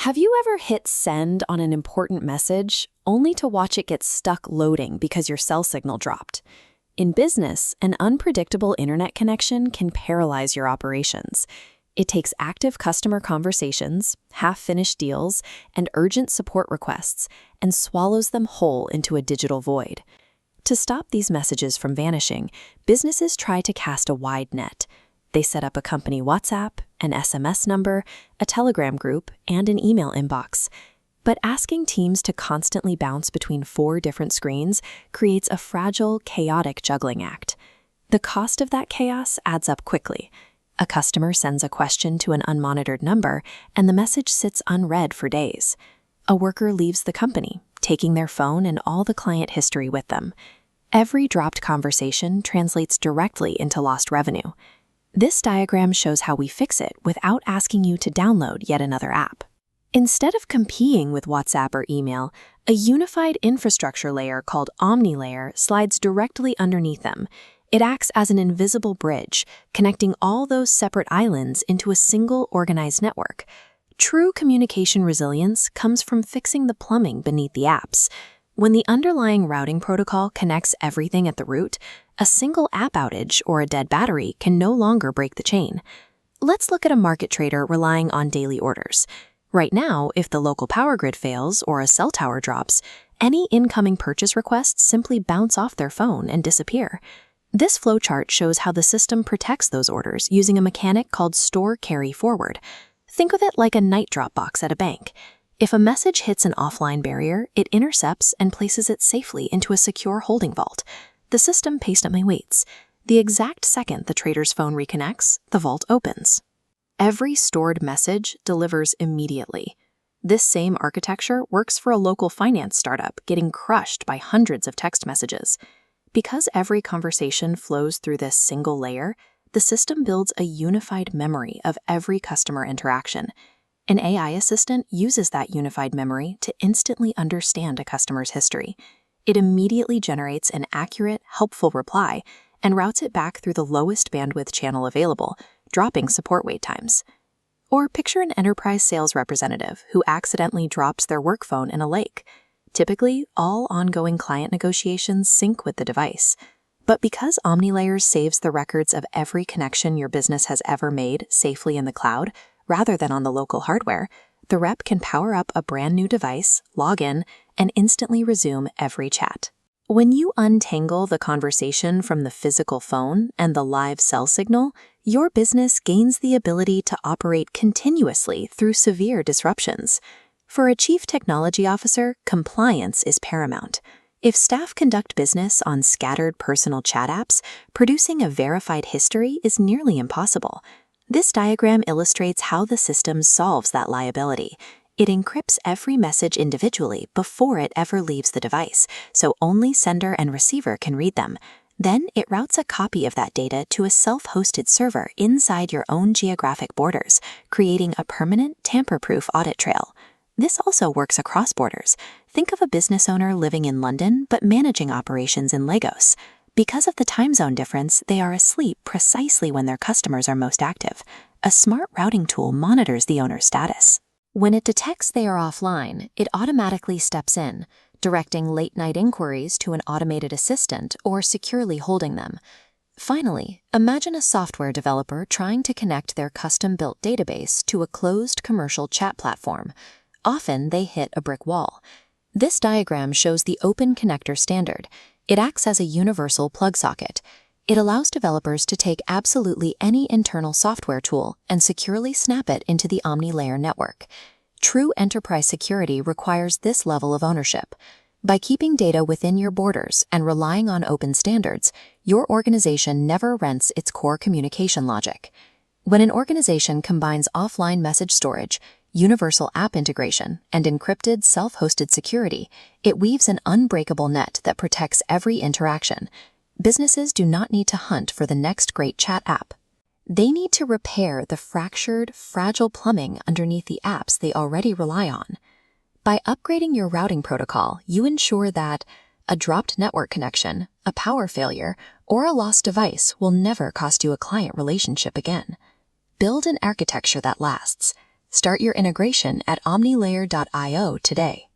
Have you ever hit send on an important message only to watch it get stuck loading because your cell signal dropped? In business, an unpredictable internet connection can paralyze your operations. It takes active customer conversations, half-finished deals, and urgent support requests, and swallows them whole into a digital void. To stop these messages from vanishing, businesses try to cast a wide net. They set up a company WhatsApp, an SMS number, a Telegram group, and an email inbox. But asking teams to constantly bounce between 4 different screens creates a fragile, chaotic juggling act. The cost of that chaos adds up quickly. A customer sends a question to an unmonitored number, and the message sits unread for days. A worker leaves the company, taking their phone and all the client history with them. Every dropped conversation translates directly into lost revenue. This diagram shows how we fix it without asking you to download yet another app. Instead of competing with WhatsApp or email, a unified infrastructure layer called OmniLayer slides directly underneath them. It acts as an invisible bridge, connecting all those separate islands into a single organized network. True communication resilience comes from fixing the plumbing beneath the apps. When the underlying routing protocol connects everything at the root, a single app outage or a dead battery can no longer break the chain. Let's look at a market trader relying on daily orders. Right now, if the local power grid fails or a cell tower drops, any incoming purchase requests simply bounce off their phone and disappear. This flowchart shows how the system protects those orders using a mechanic called store carry forward. Think of it like a night drop box at a bank. If a message hits an offline barrier, it intercepts and places it safely into a secure holding vault. The system patiently waits. The exact second the trader's phone reconnects, the vault opens. Every stored message delivers immediately. This same architecture works for a local finance startup getting crushed by hundreds of text messages. Because every conversation flows through this single layer, the system builds a unified memory of every customer interaction. An AI assistant uses that unified memory to instantly understand a customer's history. It immediately generates an accurate, helpful reply and routes it back through the lowest bandwidth channel available, dropping support wait times. Or picture an enterprise sales representative who accidentally drops their work phone in a lake. Typically, all ongoing client negotiations sync with the device. But because OmniLayer saves the records of every connection your business has ever made safely in the cloud, rather than on the local hardware, the rep can power up a brand new device, log in, and instantly resume every chat. When you untangle the conversation from the physical phone and the live cell signal, your business gains the ability to operate continuously through severe disruptions. For a chief technology officer, compliance is paramount. If staff conduct business on scattered personal chat apps, producing a verified history is nearly impossible. This diagram illustrates how the system solves that liability. It encrypts every message individually before it ever leaves the device, so only sender and receiver can read them. Then it routes a copy of that data to a self-hosted server inside your own geographic borders, creating a permanent, tamper-proof audit trail. This also works across borders. Think of a business owner living in London but managing operations in Lagos. Because of the time zone difference, they are asleep precisely when their customers are most active. A smart routing tool monitors the owner's status. When it detects they are offline, it automatically steps in, directing late-night inquiries to an automated assistant or securely holding them. Finally, imagine a software developer trying to connect their custom-built database to a closed commercial chat platform. Often, they hit a brick wall. This diagram shows the Open Connector standard. It acts as a universal plug socket. It allows developers to take absolutely any internal software tool and securely snap it into the OmniLayer network. True enterprise security requires this level of ownership. By keeping data within your borders and relying on open standards, your organization never rents its core communication logic. When an organization combines offline message storage, universal app integration, and encrypted self-hosted security, it weaves an unbreakable net that protects every interaction. Businesses do not need to hunt for the next great chat app. They need to repair the fractured, fragile plumbing underneath the apps they already rely on. By upgrading your routing protocol, you ensure that a dropped network connection, a power failure, or a lost device will never cost you a client relationship again. Build an architecture that lasts. Start your integration at OmniLayer.io today.